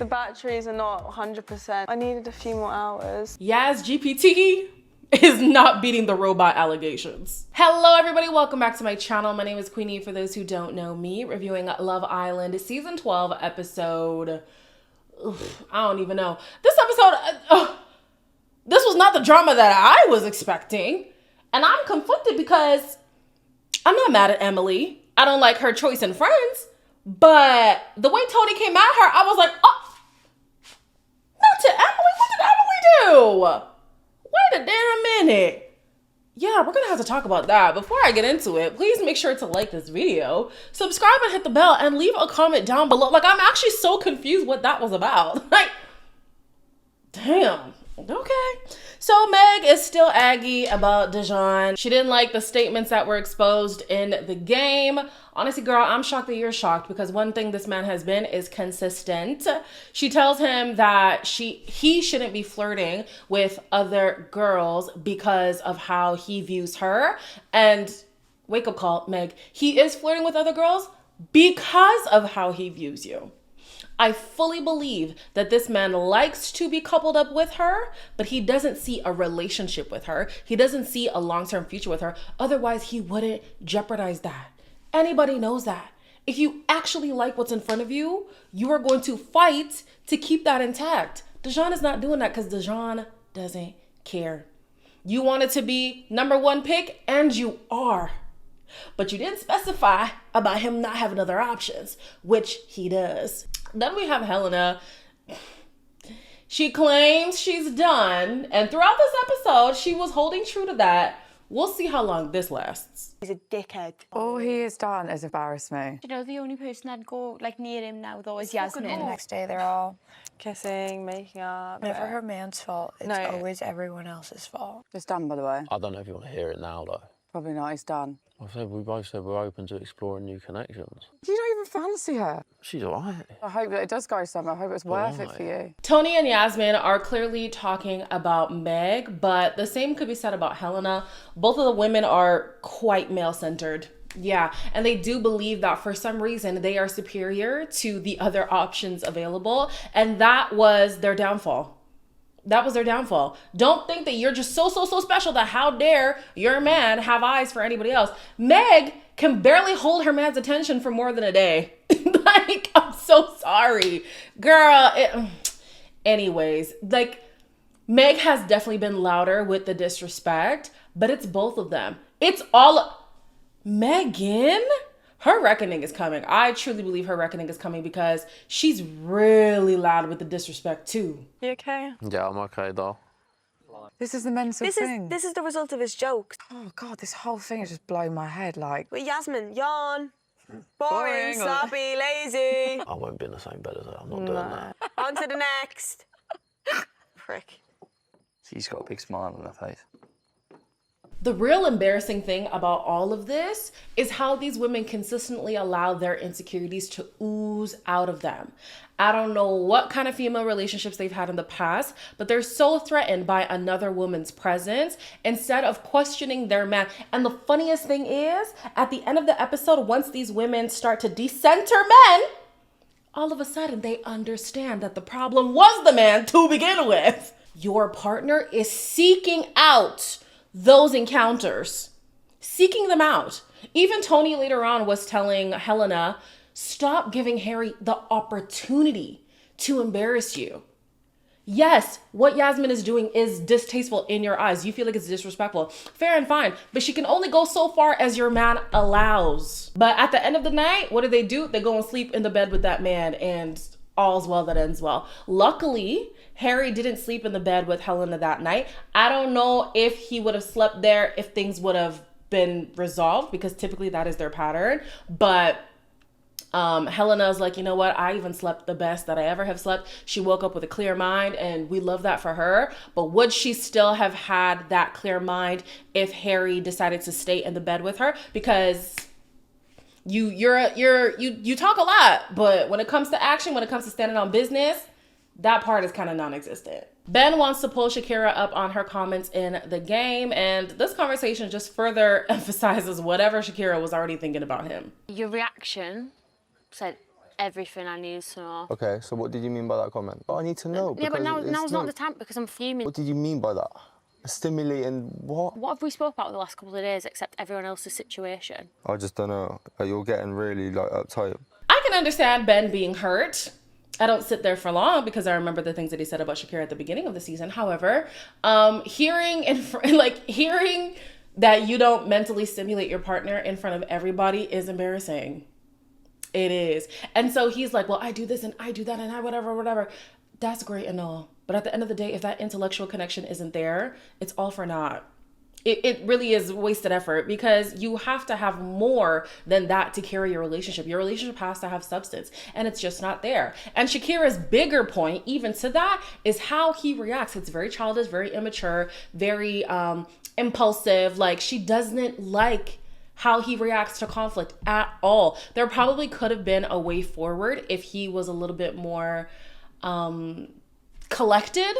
The batteries are not 100%. I needed a few more hours. Yas GPT is not beating the robot allegations. Hello everybody, welcome back to my channel. My name is Queenie, for those who don't know me, reviewing Love Island season 12 episode, I don't even know. This episode, this was not the drama that I was expecting. And I'm conflicted because I'm not mad at Emily. I don't like her choice in friends, but the way Tony came at her, I was like, oh, not to Emily, what did Emily do? Wait a damn minute. Yeah, we're gonna have to talk about that. Before I get into it, please make sure to like this video, subscribe and hit the bell, and leave a comment down below. Like, I'm actually so confused what that was about. Like, damn. Okay. So Meg is still aggy about Dijon. She didn't like the statements that were exposed in the game. Honestly, girl, I'm shocked that you're shocked, because one thing this man has been is consistent. She tells him that he shouldn't be flirting with other girls because of how he views her. And wake up call, Meg, he is flirting with other girls because of how he views you. I fully believe that this man likes to be coupled up with her, but he doesn't see a relationship with her. He doesn't see a long-term future with her. Otherwise, he wouldn't jeopardize that. Anybody knows that. If you actually like what's in front of you, you are going to fight to keep that intact. Dijon is not doing that because Dijon doesn't care. You wanted to be #1 pick, and you are. But you didn't specify about him not having other options, which he does. Then we have Helena. She claims she's done, and throughout this episode, she was holding true to that. We'll see how long this lasts. He's a dickhead. All he has done is embarrass me. You know, the only person I'd go near him now though is Yasmin. The next day they're all Kissing, making up. never her man's fault. It's always everyone else's fault. It's done, by the way. I don't know if you want to hear it now, though. Probably not. It's done. We both said we're open to exploring new connections. You don't even fancy her. She's all right. I hope that it does go somewhere. I hope it's worth it for you. Tony and Yasmin are clearly talking about Meg, but the same could be said about Helena. Both of the women are quite male-centered. Yeah, and they do believe that for some reason they are superior to the other options available, and that was their downfall. That was their downfall. Don't think that you're just so special that how dare your man have eyes for anybody else. Meg can barely hold her man's attention for more than a day. Like, I'm so sorry. Girl, anyways, like, Meg has definitely been louder with the disrespect, but it's both of them. It's all... Megan? Her reckoning is coming. I truly believe her reckoning is coming because she's really loud with the disrespect too. You okay? Yeah, I'm okay, though. This is the mental thing. This is the result of his jokes. Oh, God, this whole thing is just blowing my head, like... But Yasmin, yawn. Boring, sloppy, lazy. I won't be in the same bed as her. I'm not doing that. On to the next. Prick. She's got a big smile on her face. The real embarrassing thing about all of this is how these women consistently allow their insecurities to ooze out of them. I don't know what kind of female relationships they've had in the past, but they're so threatened by another woman's presence instead of questioning their man. And the funniest thing is, at the end of the episode, once these women start to decenter men, all of a sudden they understand that the problem was the man to begin with. Your partner is seeking out those encounters, seeking them out. Even Tony later on was telling Helena, stop giving Harry the opportunity to embarrass you. Yes, what Yasmin is doing is distasteful in your eyes. You feel like it's disrespectful. Fair and fine, but she can only go so far as your man allows. But at the end of the night, what do? They go and sleep in the bed with that man, and all's well that ends well. Luckily, Harry didn't sleep in the bed with Helena that night. I don't know if he would have slept there if things would have been resolved, because typically that is their pattern. But Helena's like, you know what? I even slept the best that I ever have slept. She woke up with a clear mind, and we love that for her. But would she still have had that clear mind if Harry decided to stay in the bed with her? Because you talk a lot, but when it comes to action, when it comes to standing on business, that part is kind of non-existent. Ben wants to pull Shakira up on her comments in the game, and this conversation just further emphasizes whatever Shakira was already thinking about him. Your reaction said everything I needed to know. Okay, so what did you mean by that comment? I need to know. Yeah, but because now's not the time because I'm fuming. What did you mean by that? Stimulating what? What have we spoke about the last couple of days except everyone else's situation? I just don't know. You're getting really like uptight. I can understand Ben being hurt. I don't sit there for long because I remember the things that he said about Shakira at the beginning of the season. However, hearing that you don't mentally stimulate your partner in front of everybody is embarrassing. It is. And so he's like, well, I do this and I do that and I whatever. That's great and all. But at the end of the day, if that intellectual connection isn't there, it's all for naught. It really is wasted effort because you have to have more than that to carry your relationship. Your relationship has to have substance and it's just not there. And Shakira's bigger point, even to that, is how he reacts. It's very childish, very immature, very impulsive. Like, she doesn't like how he reacts to conflict at all. There probably could have been a way forward if he was a little bit more collected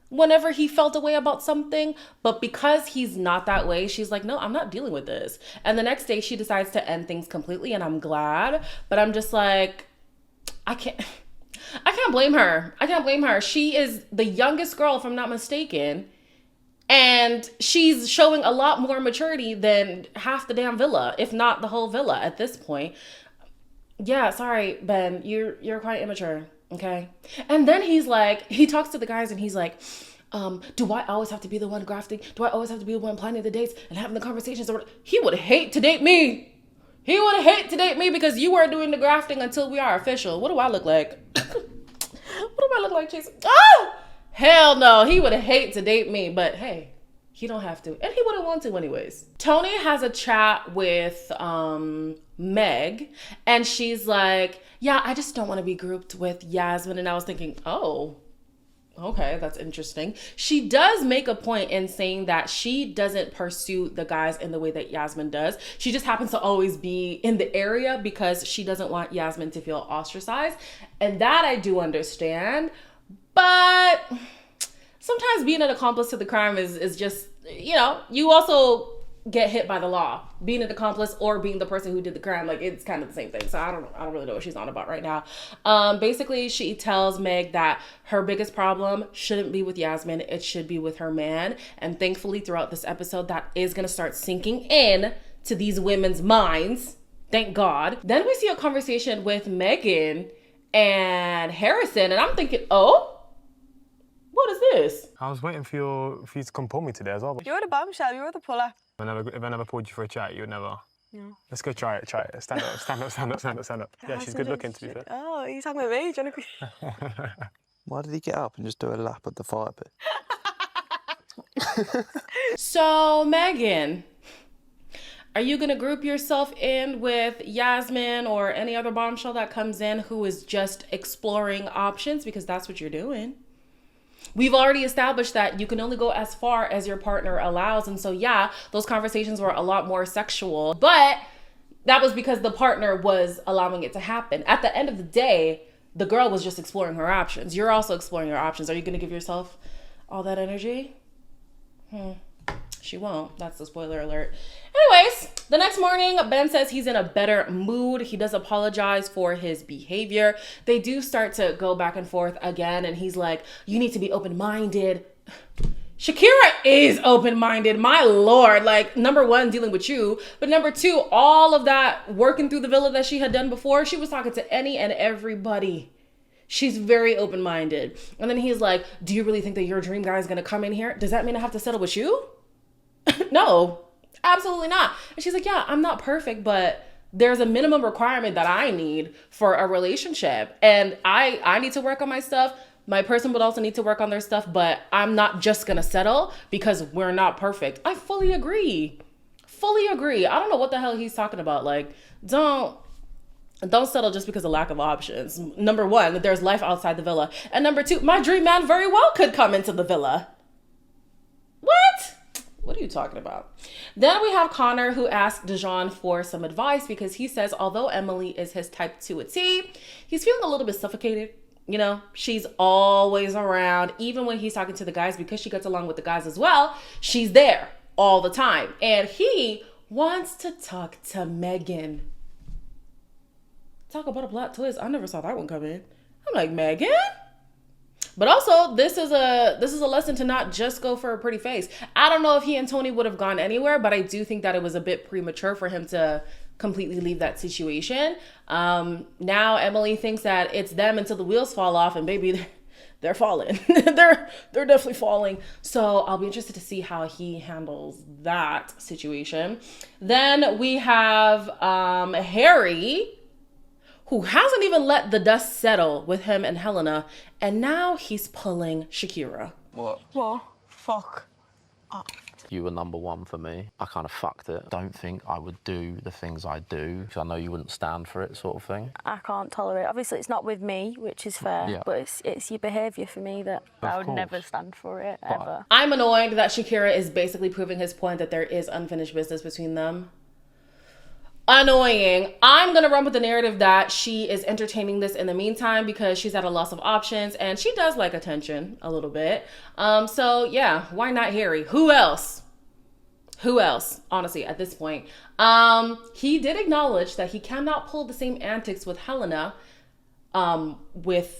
whenever he felt a way about something. But because he's not that way, she's like, no, I'm not dealing with this. And the next day she decides to end things completely, and I'm glad. But I'm just like, I can't blame her. I can't blame her. She is the youngest girl, if I'm not mistaken. And she's showing a lot more maturity than half the damn villa, if not the whole villa at this point. Yeah, sorry, Ben, you're quite immature. Okay. And then he's like, he talks to the guys and he's like, do I always have to be the one grafting? Do I always have to be the one planning the dates and having the conversations? He would hate to date me. He would hate to date me because you are doing the grafting until we are official. What do I look like? What do I look like, Chase? Oh, hell no. He would hate to date me, but hey, he don't have to. And he wouldn't want to anyways. Tony has a chat with Meg, and she's like, yeah, I just don't want to be grouped with Yasmin. And I was thinking, oh, okay, that's interesting. She does make a point in saying that she doesn't pursue the guys in the way that Yasmin does. She just happens to always be in the area because she doesn't want Yasmin to feel ostracized. And that I do understand. But sometimes being an accomplice to the crime is just, you know, you also get hit by the law. Being an accomplice or being the person who did the crime, like, it's kind of the same thing. So I don't really know what she's on about right now. Basically, she tells Meg that her biggest problem shouldn't be with Yasmin. It should be with her man. And thankfully, throughout this episode, that is going to start sinking in to these women's minds. Thank God. Then we see a conversation with Megan and Harrison. And I'm thinking, oh, what is this? I was waiting for you to come pull me today as well. You're the bombshell, you're the puller. If I never pulled you for a chat, you'd never. No. Let's go try it. Stand up. Yeah, she's good looking, to be fair. Oh, he's talking about me, Johnny. Why did he get up and just do a lap of the fire pit? So, Megan, are you going to group yourself in with Yasmin or any other bombshell that comes in who is just exploring options? Because that's what you're doing. We've already established that you can only go as far as your partner allows. And so, yeah, those conversations were a lot more sexual, but that was because the partner was allowing it to happen. At the end of the day, the girl was just exploring her options. You're also exploring your options. Are you going to give yourself all that energy? She won't. That's the spoiler alert. Anyways, the next morning, Ben says he's in a better mood. He does apologize for his behavior. They do start to go back and forth again, and he's like, you need to be open-minded. Shakira is open-minded, my lord. Like, number one, dealing with you, but number two, all of that working through the villa that she had done before, she was talking to any and everybody. She's very open-minded. And then he's like, do you really think that your dream guy is going to come in here? Does that mean I have to settle with you? No, absolutely not. And she's like, yeah, I'm not perfect, but there's a minimum requirement that I need for a relationship. And I need to work on my stuff. My person would also need to work on their stuff, but I'm not just going to settle because we're not perfect. I fully agree. I don't know what the hell he's talking about. Like, don't settle just because of lack of options. Number one, there's life outside the villa. And number two, my dream man very well could come into the villa. What? What are you talking about? Then we have Connor, who asked Dijon for some advice because he says, although Emily is his type to a T, he's feeling a little bit suffocated. You know, she's always around, even when he's talking to the guys, because she gets along with the guys as well. She's there all the time. And he wants to talk to Megan. Talk about a plot twist. I never saw that one coming. I'm like, Megan? But also, this is a lesson to not just go for a pretty face. I don't know if he and Tony would have gone anywhere, but I do think that it was a bit premature for him to completely leave that situation. Now Emily thinks that it's them until the wheels fall off, and baby, they're falling. they're definitely falling. So I'll be interested to see how he handles that situation. Then we have Harry, who hasn't even let the dust settle with him and Helena, and now he's pulling Shakira. What? What? Fuck. You were number one for me. I kind of fucked it. Don't think I would do the things I do, because I know you wouldn't stand for it, sort of thing. I can't tolerate it. Obviously, it's not with me, which is fair, Yeah. but it's your behaviour for me that I would course. never stand for it, ever. I'm annoyed that Shakira is basically proving his point that there is unfinished business between them. Annoying. I'm gonna run with the narrative that she is entertaining this in the meantime because she's at a loss of options and she does like attention a little bit. So yeah, why not Harry? Who else? Honestly, at this point, he did acknowledge that he cannot pull the same antics with Helena.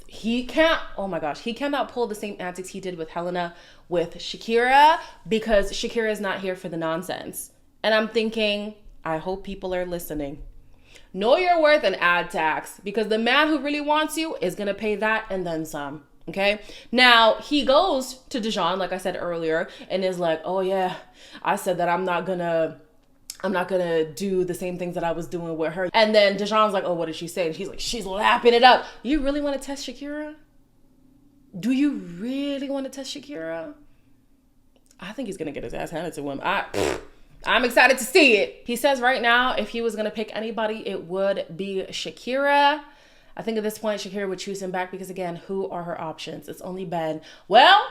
He cannot pull the same antics he did with Helena with Shakira because Shakira is not here for the nonsense. And I'm thinking, I hope people are listening. Know your worth and add tax, because the man who really wants you is going to pay that and then some. Okay. Now he goes to Dijon, like I said earlier, and is like, oh yeah, I said that I'm not gonna do the same things that I was doing with her. And then Dijon's like, oh, what did she say? And he's like, she's lapping it up. You really want to test Shakira? Do you really want to test Shakira? I think he's gonna get his ass handed to him. I'm excited to see it. He says right now, if he was gonna pick anybody, it would be Shakira. I think at this point, Shakira would choose him back because, again, who are her options? It's only Ben. Well,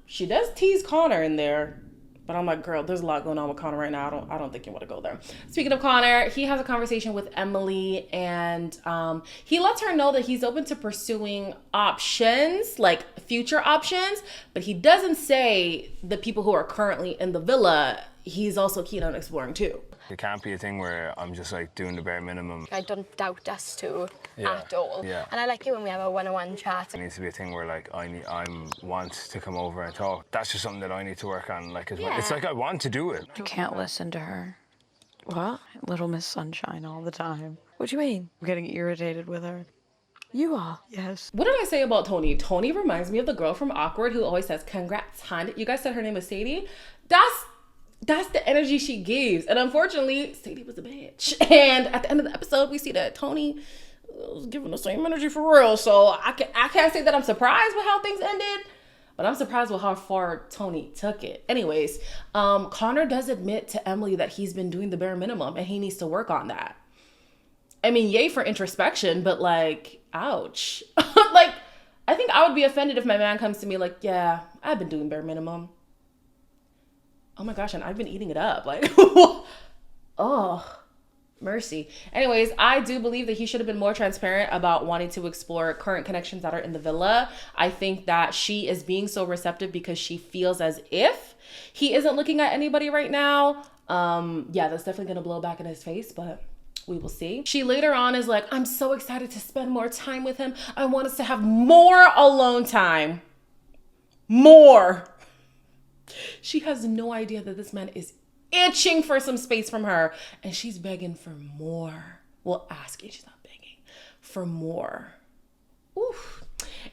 she does tease Connor in there. But I'm like, girl, there's a lot going on with Connor right now. I don't think you want to go there. Speaking of Connor, he has a conversation with Emily, and he lets her know that he's open to pursuing options, like future options, but he doesn't say the people who are currently in the villa, he's also keen on exploring too. It can't be a thing where I'm just like doing the bare minimum. I don't doubt us two at all. Yeah. And I like it when we have a one-on-one chat. It needs to be a thing where like I want to come over and talk. That's just something that I need to work on. Like as well. It's like I want to do it. I can't listen to her. What? Little Miss Sunshine all the time. What do you mean? I'm getting irritated with her. You are? Yes. What did I say about Tony? Tony reminds me of the girl from Awkward who always says, congrats, hon. You guys said her name was Sadie? That's the energy she gives. And unfortunately, Sadie was a bitch. And at the end of the episode, we see that Tony was giving the same energy for real. So I can't say that I'm surprised with how things ended, but I'm surprised with how far Tony took it. Anyways, Connor does admit to Emily that he's been doing the bare minimum and he needs to work on that. I mean, yay for introspection, but like, ouch. Like, I think I would be offended if my man comes to me like, yeah, I've been doing bare minimum. Oh my gosh, and I've been eating it up. Like, oh, mercy. Anyways, I do believe that he should have been more transparent about wanting to explore current connections that are in the villa. I think that she is being so receptive because she feels as if he isn't looking at anybody right now. Yeah, that's definitely gonna blow back in his face, but we will see. She later on is like, I'm so excited to spend more time with him. I want us to have more alone time. More. She has no idea that this man is itching for some space from her, and she's begging for more. Well, asking, she's not begging, for more. Oof.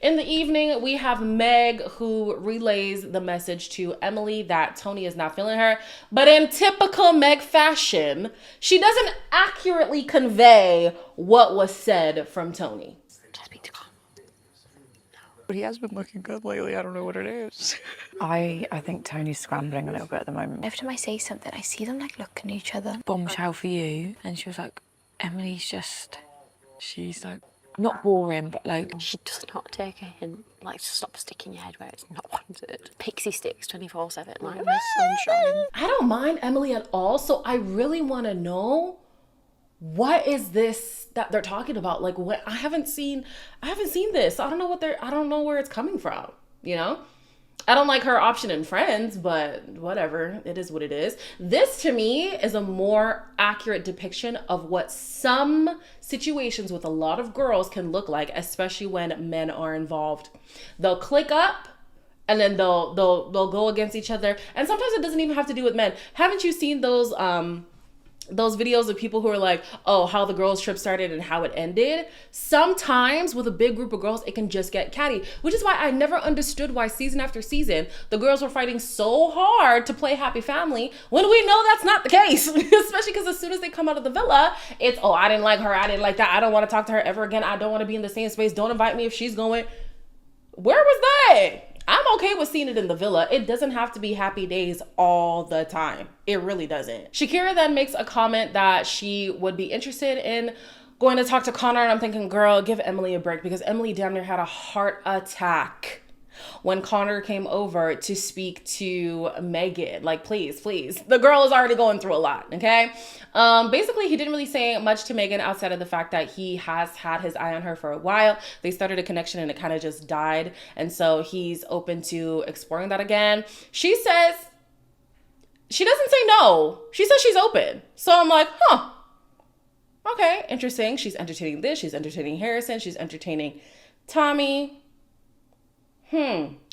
In the evening, we have Meg, who relays the message to Emily that Tony is not feeling her. But in typical Meg fashion, she doesn't accurately convey what was said from Tony. But he has been looking good lately. I don't know what it is. I think Tony's scrambling a little bit at the moment. Every time I say something, I see them like looking at each other. Bombshell for you. And she was like, Emily's just, she's like, not boring, but like... She does not take a hint. Like, stop sticking your head where it's not wanted. Pixie sticks 24/7. Like, Miss Sunshine. I don't mind Emily at all, so I really want to know what is this that they're talking about? Like, what? I haven't seen this. I don't know where it's coming from, you know? I don't like her option in Friends, but whatever. It is what it is. This, to me, is a more accurate depiction of what some situations with a lot of girls can look like, especially when men are involved. They'll click up, and then they'll go against each other. And sometimes it doesn't even have to do with men. Haven't you seen those videos of people who are like, oh, how the girls trip started and how it ended? Sometimes with a big group of girls, it can just get catty, which is why I never understood why season after season, the girls were fighting so hard to play happy family when we know that's not the case. Especially because as soon as they come out of the villa, it's, oh, I didn't like her. I didn't like that. I don't want to talk to her ever again. I don't want to be in the same space. Don't invite me if she's going. Where was that? I'm okay with seeing it in the villa. It doesn't have to be happy days all the time. It really doesn't. Shakira then makes a comment that she would be interested in going to talk to Connor. And I'm thinking, girl, give Emily a break, because Emily damn near had a heart attack when Connor came over to speak to Megan. Like, please. The girl is already going through a lot, okay? Basically, he didn't really say much to Megan outside of the fact that he has had his eye on her for a while. They started a connection and it kind of just died. And so he's open to exploring that again. She says, she doesn't say no. She says she's open. So I'm like, huh. Okay, interesting. She's entertaining this. She's entertaining Harrison. She's entertaining Tommy.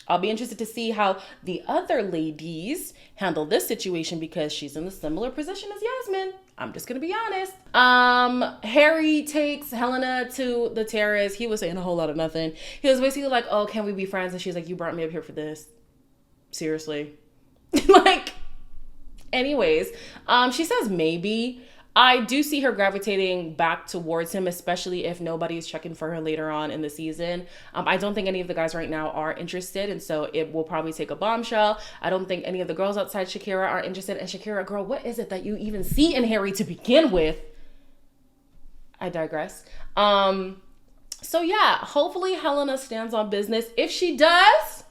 I'll be interested to see how the other ladies handle this situation, because she's in a similar position as Yasmin. I'm just going to be honest. Harry takes Helena to the terrace. He was saying a whole lot of nothing. He was basically like, oh, can we be friends? And she's like, you brought me up here for this. Seriously. Like, anyways, she says maybe. I do see her gravitating back towards him, especially if nobody's checking for her later on in the season. I don't think any of the guys right now are interested, and so it will probably take a bombshell. I don't think any of the girls outside Shakira are interested. And Shakira, girl, what is it that you even see in Harry to begin with? I digress. So yeah, hopefully Helena stands on business. If she does,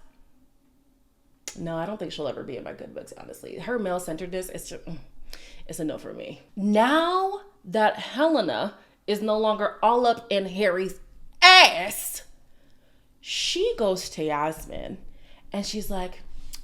no, I don't think she'll ever be in my good books, honestly. Her male-centeredness is just... it's a no for me. Now that Helena is no longer all up in Harry's ass, she goes to Yasmin and she's like,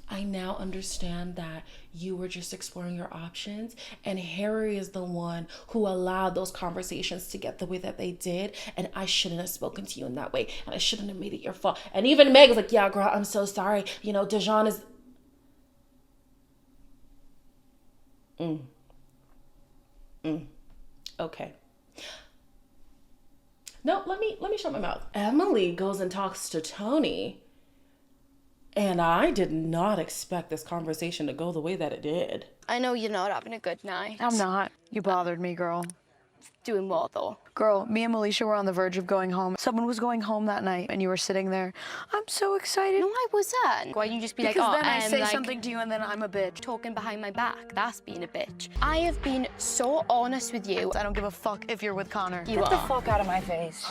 I now understand that you were just exploring your options, and Harry is the one who allowed those conversations to get the way that they did, and I shouldn't have spoken to you in that way, and I shouldn't have made it your fault. And even Meg was like, yeah, girl, I'm so sorry. You know, Dijon is... Okay. No, let me shut my mouth. Emily goes and talks to Tony, and I did not expect this conversation to go the way that it did. I know you're not having a good night. I'm not. You bothered me, girl. Doing what, though? Girl, me and Alicia were on the verge of going home. Someone was going home that night, and you were sitting there. I'm so excited. No, I wasn't. Why you just be because like, oh, then I say like, something to you, and then I'm a bitch. talking behind my back. That's being a bitch. I have been so honest with you. I don't give a fuck if you're with Connor. You Get are. the fuck out of my face.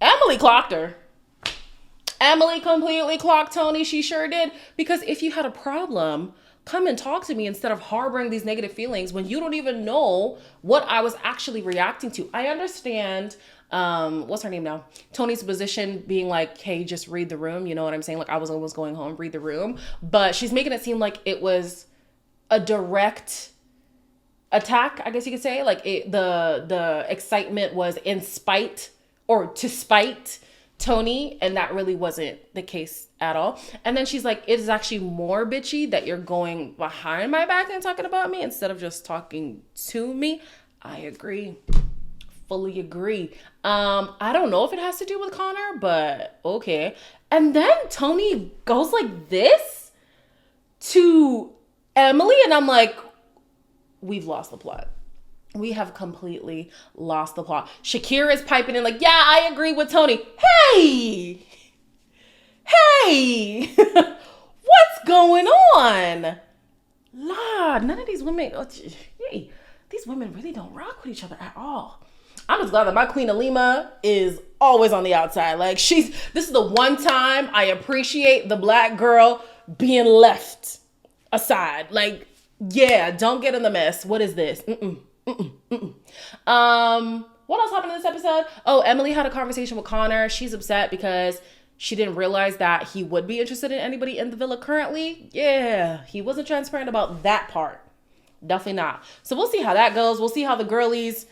Emily clocked her. Emily completely clocked Tony. She sure did. Because if you had a problem, come and talk to me instead of harboring these negative feelings when you don't even know what I was actually reacting to. I understand, what's her name now? Tony's position being like, hey, just read the room. You know what I'm saying? Like, I was almost going home, read the room. But she's making it seem like it was a direct attack, I guess you could say. Like, the excitement was in spite or to spite Tony, and that really wasn't the case at all. And then she's like, it is actually more bitchy that you're going behind my back and talking about me instead of just talking to me. I agree. Fully agree. I don't know if it has to do with Connor, but okay. And then Tony goes like this to Emily, and I'm like, we've lost the plot. We have completely lost the plot. Shakira is piping in like, yeah, I agree with Tony. Hey, what's going on? Lord, none of these women, these women really don't rock with each other at all. I'm just glad that my queen Helena is always on the outside. Like, this is the one time I appreciate the black girl being left aside. Like, yeah, don't get in the mess. What is this? What else happened in this episode? Oh, Emily had a conversation with Connor. She's upset because she didn't realize that he would be interested in anybody in the villa currently. Yeah, he wasn't transparent about that part. Definitely not. So we'll see how that goes. We'll see how the girlies...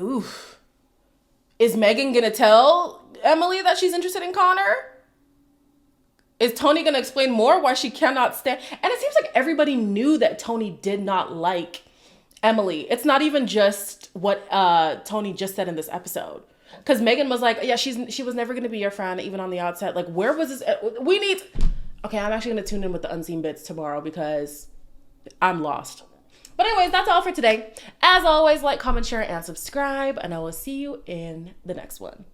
Oof. Is Megan gonna tell Emily that she's interested in Connor? Is Tony gonna explain more why she cannot stand? And it seems like everybody knew that Tony did not like Emily. It's not even just what Tony just said in this episode. Because Megan was like, yeah, she was never going to be your friend, even on the outset. Like, where was this? Okay, I'm actually going to tune in with the unseen bits tomorrow because I'm lost. But anyways, that's all for today. As always, like, comment, share, and subscribe. And I will see you in the next one.